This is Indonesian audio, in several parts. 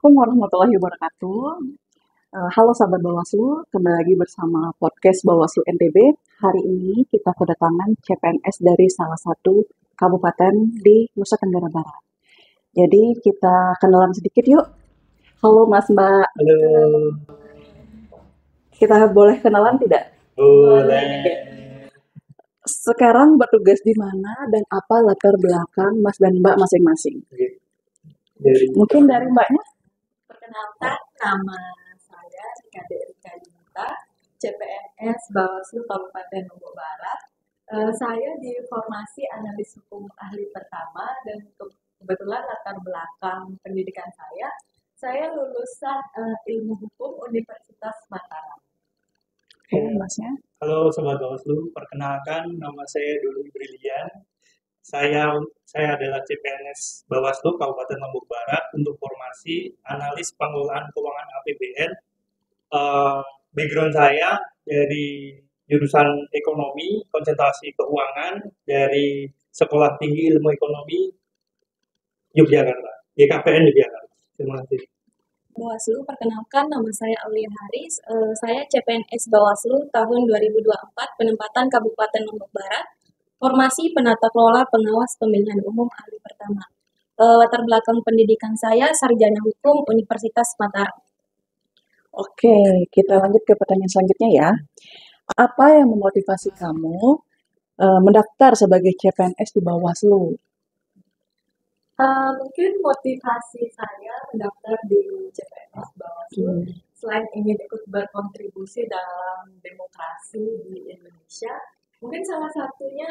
Assalamualaikum warahmatullahi wabarakatuh. Halo sahabat Bawaslu, kembali lagi bersama podcast Bawaslu NTB. Hari ini kita kedatangan CPNS dari salah satu kabupaten di Nusa Tenggara Barat. Jadi kita kenalan sedikit yuk. Halo Mas Mbak, Halo, kita boleh kenalan tidak? boleh. Sekarang bertugas di mana dan apa latar belakang Mas dan Mbak masing-masing? Dari Mungkin dari Mbaknya? Perkenalkan, nama saya Rika Derika Yunita, CPNS Bawaslu Kabupaten Lombok Barat. Saya di formasi analis hukum ahli pertama dan kebetulan latar belakang pendidikan saya lulusan ilmu hukum Universitas Mataram. Oke, Masnya. Halo Sobat Bawaslu, perkenalkan nama saya Doli Brilian. Saya adalah CPNS Bawaslu Kabupaten Lombok Barat untuk formasi analis pengelolaan keuangan APBN. Background saya dari jurusan ekonomi, konsentrasi keuangan dari Sekolah Tinggi Ilmu Ekonomi Yogyakarta, YKPN Yogyakarta. Terima kasih. Bawaslu, perkenalkan nama saya Aulia Haris. Saya CPNS Bawaslu tahun 2024 penempatan Kabupaten Lombok Barat. Formasi penata kelola pengawas pemilihan umum ahli pertama. Latar belakang pendidikan saya sarjana hukum Universitas Mataram. Oke, kita lanjut ke pertanyaan selanjutnya ya. Apa yang memotivasi kamu mendaftar sebagai CPNS di Bawaslu? Mungkin motivasi saya mendaftar di CPNS Bawaslu selain ingin ikut berkontribusi dalam demokrasi di Indonesia, mungkin salah satunya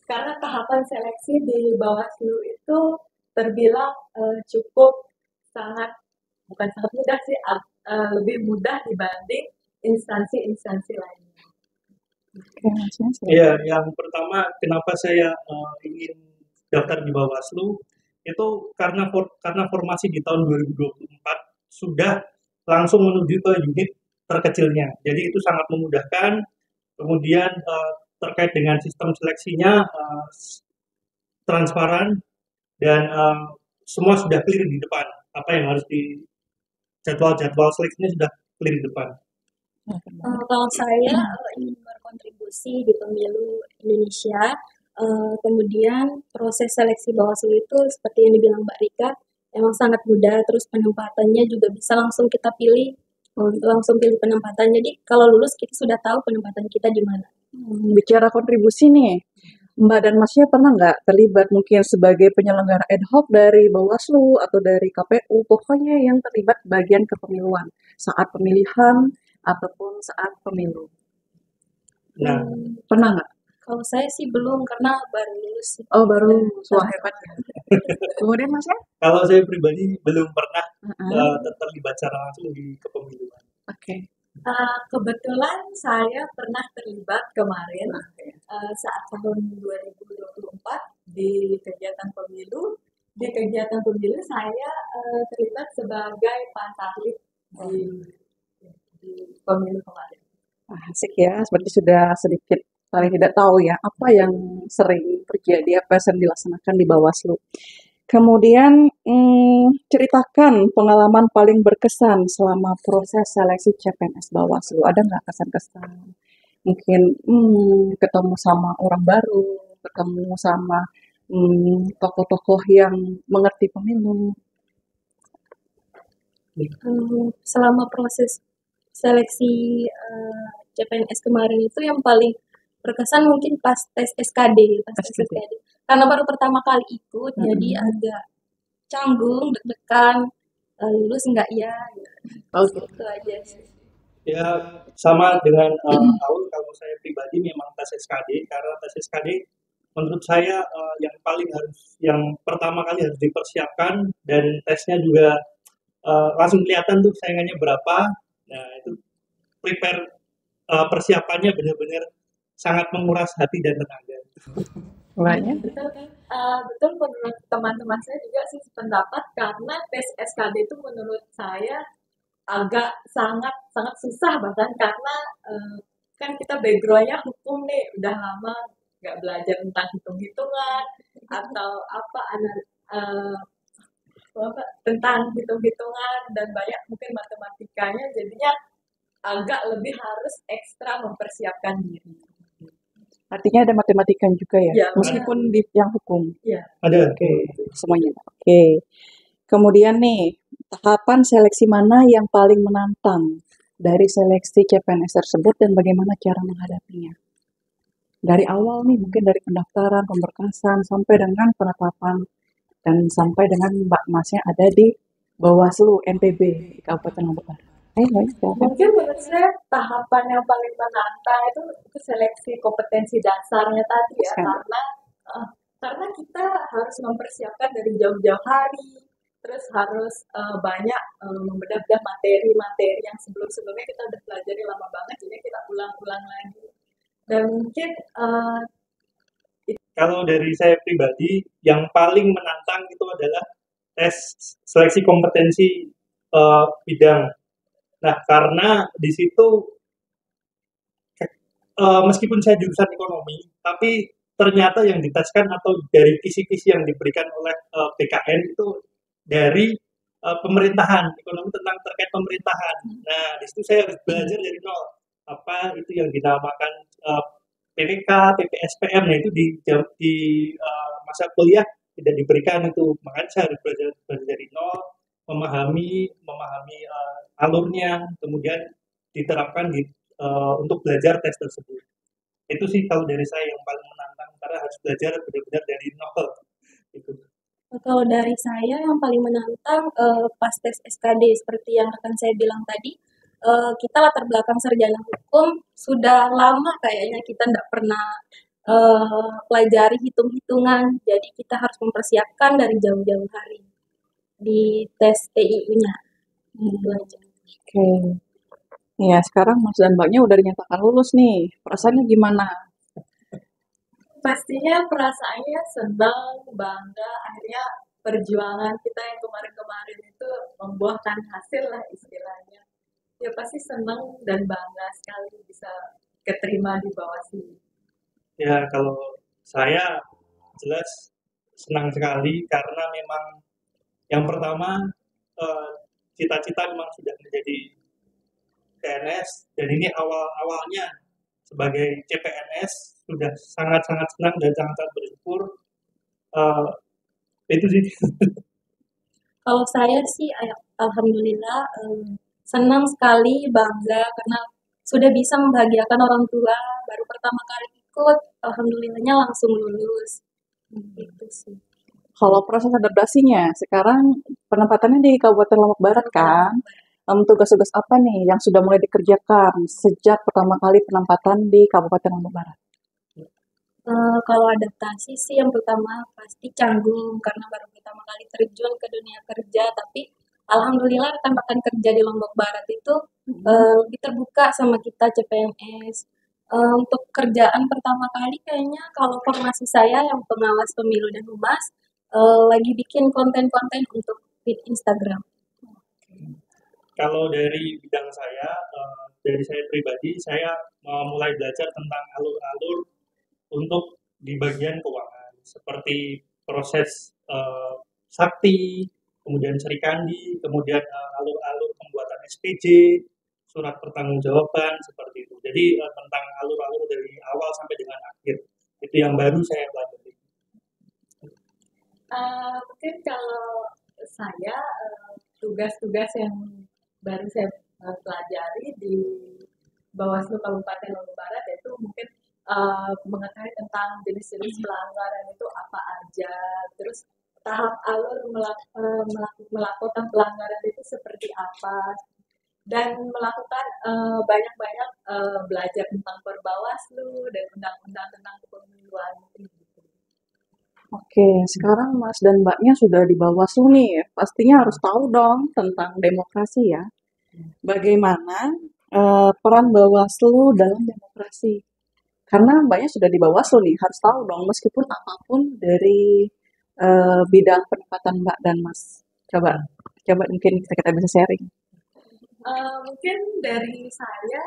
karena tahapan seleksi di Bawaslu itu terbilang bukan sangat mudah sih, lebih mudah dibanding instansi-instansi lainnya. Oke, Masnya. Iya, yang pertama kenapa saya ingin daftar di Bawaslu itu karena formasi di tahun 2024 sudah langsung menuju ke unit terkecilnya. Jadi itu sangat memudahkan. Kemudian terkait dengan sistem seleksinya transparan dan semua sudah clear di depan. Apa yang harus di jadwal seleksinya sudah clear di depan. Kalau saya ingin berkontribusi di pemilu Indonesia, kemudian proses seleksi Bawaslu itu seperti yang dibilang Mbak Rika, emang sangat mudah, terus penempatannya juga bisa langsung kita pilih, langsung pilih penempatan. Jadi kalau lulus kita sudah tahu penempatan kita di mana. Bicara kontribusi nih, Mbak dan Masnya pernah nggak terlibat mungkin sebagai penyelenggara ad hoc dari Bawaslu atau dari KPU, pokoknya yang terlibat bagian kepemiluan saat pemilihan ataupun saat pemilu. Nah, Pernah nggak? Kalau saya sih belum, karena baru lulus. Oh, baru. Wah, hebat ya. Kemudian Masnya? kalau saya pribadi belum pernah Uh-uh. terlibat secara langsung di kepemiluan. Oke. Kebetulan saya pernah terlibat kemarin saat tahun 2024 di kegiatan pemilu. Di kegiatan pemilu saya terlibat sebagai pantarlih di pemilu kemarin. Asik ya, seperti sudah sedikit paling tidak tahu ya apa yang sering terjadi, apa yang sering dilaksanakan di Bawaslu. Kemudian ceritakan pengalaman paling berkesan selama proses seleksi CPNS Bawaslu. Ada nggak kesan-kesan? Mungkin ketemu sama orang baru, ketemu sama tokoh-tokoh yang mengerti pemilu. Selama proses seleksi CPNS kemarin itu yang paling berkesan mungkin pas tes SKD. Karena baru pertama kali ikut, jadi agak canggung, deg-degan, lulus enggak ya, Oh, gitu. itu aja sih. Ya sama dengan Aul, kalau saya pribadi memang tes SKD, karena tes SKD menurut saya yang pertama kali harus dipersiapkan, dan tesnya juga langsung kelihatan tuh saingannya berapa. Nah itu prepare persiapannya benar-benar sangat menguras hati dan tenaga. Banyak. Betul kan? Betul, menurut teman-teman saya juga sih sependapat, karena tes SKD itu menurut saya agak sangat susah, bahkan karena kan kita backgroundnya hukum nih, udah lama nggak belajar tentang hitung-hitungan atau apa tentang hitung-hitungan dan banyak mungkin matematikanya, jadinya agak lebih harus ekstra mempersiapkan diri. Artinya ada matematika juga ya, Ya, meskipun di yang hukum. ya. Ada. Oke, semuanya. Oke. Kemudian nih, tahapan seleksi mana yang paling menantang dari seleksi CPNS tersebut dan bagaimana cara menghadapinya? Dari awal nih, mungkin dari pendaftaran, pemberkasan, sampai dengan penetapan, dan sampai dengan Mbak Masnya ada di Bawaslu NTB di Kabupaten Lombok Barat. Silakan. Mungkin menurut saya tahapan yang paling menantang itu seleksi kompetensi dasarnya tadi ya, karena kita harus mempersiapkan dari jauh-jauh hari, terus harus banyak membedah materi-materi yang sebelum-sebelumnya kita udah pelajari lama banget, jadi kita ulang-ulang lagi. Dan mungkin Kalau dari saya pribadi, yang paling menantang itu adalah tes seleksi kompetensi bidang. Nah, karena di situ meskipun saya jurusan ekonomi, tapi ternyata yang diteskan atau dari kisi-kisi yang diberikan oleh BKN itu dari pemerintahan, ekonomi tentang terkait pemerintahan. Nah, di situ saya harus belajar dari nol. Apa itu yang dinamakan PPK, PPSPM, nah itu di masa kuliah tidak diberikan itu. Makanya saya harus belajar dari nol, memahami alurnya, kemudian diterapkan untuk belajar tes tersebut. Itu sih kalau dari saya yang paling menantang karena harus belajar benar-benar dari nol. Gitu. Kalau dari saya yang paling menantang pas tes SKD seperti yang akan saya bilang tadi, kita latar belakang sarjana hukum sudah lama kayaknya kita tidak pernah pelajari hitung-hitungan, jadi kita harus mempersiapkan dari jauh-jauh hari di tes TIU-nya. Gitu aja. Oke. Ya, sekarang Mas dan Mbaknya udah dinyatakan lulus nih. Perasaannya gimana? pastinya perasaannya senang, bangga, akhirnya perjuangan kita yang kemarin-kemarin itu membuahkan hasil lah istilahnya. Ya pasti senang dan bangga sekali bisa keterima di Bawaslu. Ya, kalau saya jelas senang sekali karena memang yang pertama cita-cita memang sudah menjadi PNS dan ini awalnya sebagai CPNS sudah sangat-sangat senang dan sangat-sangat bersyukur. Itu sih. Kalau saya sih alhamdulillah senang sekali, bangga karena sudah bisa membahagiakan orang tua, baru pertama kali ikut, alhamdulillahnya langsung lulus. Gitu sih. Kalau proses adaptasinya, sekarang penempatannya di Kabupaten Lombok Barat kan? Tugas-tugas apa nih yang sudah mulai dikerjakan sejak pertama kali penempatan di Kabupaten Lombok Barat? Kalau adaptasi sih yang pertama pasti canggung karena baru pertama kali terjun ke dunia kerja, tapi alhamdulillah rekan-rekan kerja di Lombok Barat itu lebih terbuka sama kita CPNS. Untuk kerjaan pertama kali kayaknya kalau formasi saya yang pengawas pemilu dan humas lagi bikin konten-konten untuk feed Instagram. Kalau dari bidang saya, dari saya pribadi, saya mulai belajar tentang alur-alur untuk di bagian keuangan, seperti proses sakti, kemudian serikandi, kemudian alur-alur pembuatan SPJ, surat pertanggungjawaban, seperti itu. Jadi tentang alur-alur dari awal sampai dengan akhir, itu yang baru saya pelajari. Mungkin kalau saya tugas-tugas yang baru saya pelajari di Bawaslu Kabupaten Lombok Barat yaitu mungkin mengetahui tentang jenis-jenis pelanggaran itu apa aja, terus tahap alur melakukan pelanggaran itu seperti apa, dan melakukan banyak-banyak belajar tentang Perbawaslu dan undang-undang tentang kepemiluan gitu. Oke, sekarang Mas dan Mbaknya sudah di Bawaslu nih, pastinya harus tahu dong tentang demokrasi ya. Bagaimana peran Bawaslu dalam demokrasi? Karena Mbaknya sudah di Bawaslu nih, harus tahu dong meskipun apapun dari bidang penempatan Mbak dan Mas. Coba mungkin kita bisa sharing. Mungkin dari saya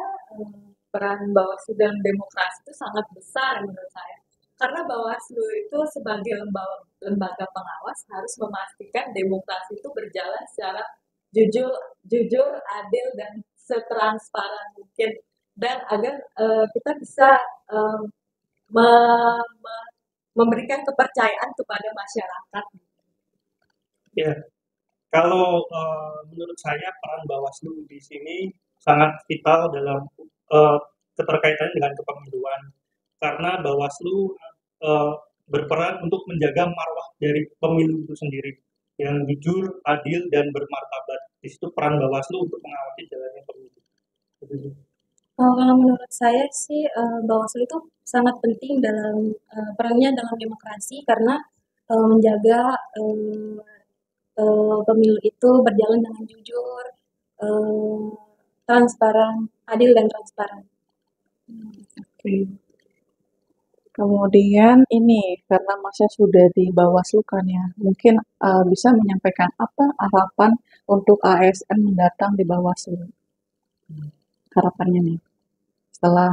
peran Bawaslu dalam demokrasi itu sangat besar menurut saya. karena Bawaslu itu sebagai lembaga pengawas harus memastikan demokrasi itu berjalan secara jujur, adil dan setransparan mungkin, dan agar kita bisa memberikan kepercayaan kepada masyarakat. Ya, kalau menurut saya peran Bawaslu di sini sangat vital dalam keterkaitannya dengan kepemiluan, karena Bawaslu berperan untuk menjaga marwah dari pemilu itu sendiri yang jujur, adil, dan bermartabat. Di situ peran Bawaslu untuk mengawasi jalannya pemilu. Kalau menurut saya sih Bawaslu itu sangat penting dalam perannya dalam demokrasi karena menjaga pemilu itu berjalan dengan jujur, transparan, adil dan transparan. Oke. Kemudian ini, karena Masnya sudah di Bawaslu kan ya, mungkin bisa menyampaikan apa harapan untuk ASN mendatang di Bawaslu? Harapannya nih, setelah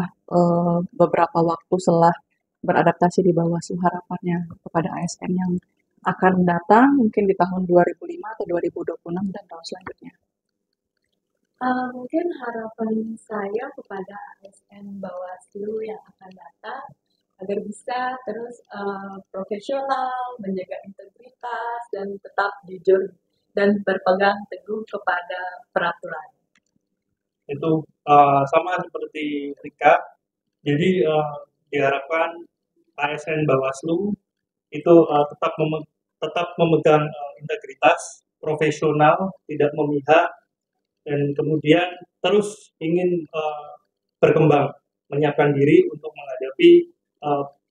beberapa waktu setelah beradaptasi di Bawaslu, harapannya kepada ASN yang akan datang mungkin di tahun 2005 atau 2026 dan tahun selanjutnya. Mungkin harapan saya kepada ASN Bawaslu yang akan datang agar bisa terus profesional, menjaga integritas, dan tetap jujur dan berpegang teguh kepada peraturan. Itu sama seperti Rika, jadi diharapkan ASN Bawaslu itu tetap memegang integritas, profesional, tidak memihak, dan kemudian terus ingin berkembang, menyiapkan diri untuk menghadapi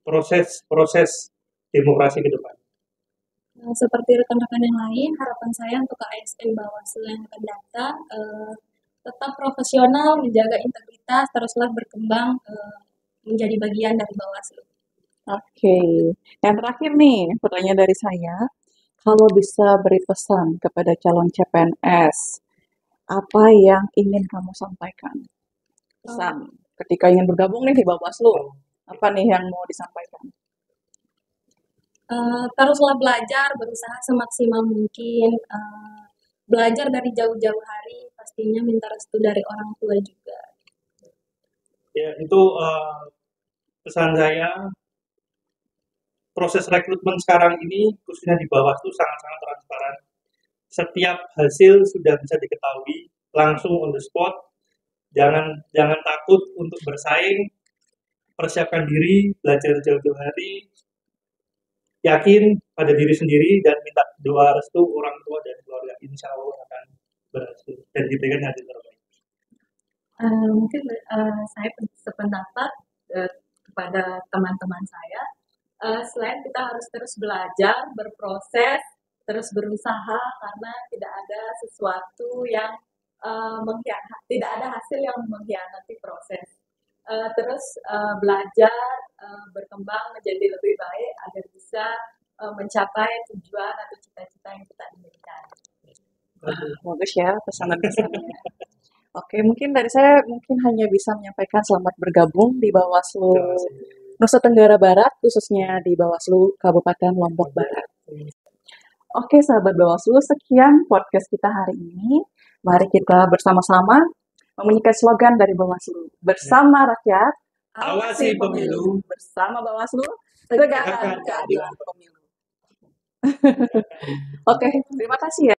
proses demokrasi ke depan. Seperti rekan-rekan yang lain, harapan saya untuk ASN Bawaslu yang akan datang tetap profesional, menjaga integritas, teruslah berkembang menjadi bagian dari Bawaslu. Oke, yang terakhir nih pertanyaan dari saya, kalau bisa beri pesan kepada calon CPNS, apa yang ingin kamu sampaikan? Pesan ketika ingin bergabung nih di Bawaslu, apa nih yang mau disampaikan? Teruslah belajar, berusaha semaksimal mungkin, belajar dari jauh-jauh hari, pastinya minta restu dari orang tua juga. Ya, itu pesan saya. Proses rekrutmen sekarang ini, khususnya di Bawaslu, sangat-sangat transparan. Setiap hasil sudah bisa diketahui langsung on the spot. Jangan takut untuk bersaing, persiapkan diri, belajar jauh-jauh hari, yakin pada diri sendiri, dan minta doa restu orang tua dan keluarga. Insya Allah akan berhasil dan diberikan hasil terbaik. Mungkin saya sependapat kepada teman-teman saya, selain kita harus terus belajar, berproses, terus berusaha, karena tidak ada sesuatu yang tidak ada hasil yang mengkhianati proses. Terus belajar, berkembang menjadi lebih baik agar bisa mencapai tujuan atau cita-cita yang kita inginkan. Bagus ya pesan-pesannya. Oke, mungkin dari saya hanya bisa menyampaikan selamat bergabung di Bawaslu Nusa Tenggara Barat, khususnya di Bawaslu Kabupaten Lombok Barat. Oke, sahabat Bawaslu, sekian podcast kita hari ini. Mari kita bersama-sama menyanyikan slogan dari Bawaslu. Bersama rakyat, awasi pemilu. Bersama Bawaslu, tegakkan keadilan pemilu. Oke, terima kasih ya.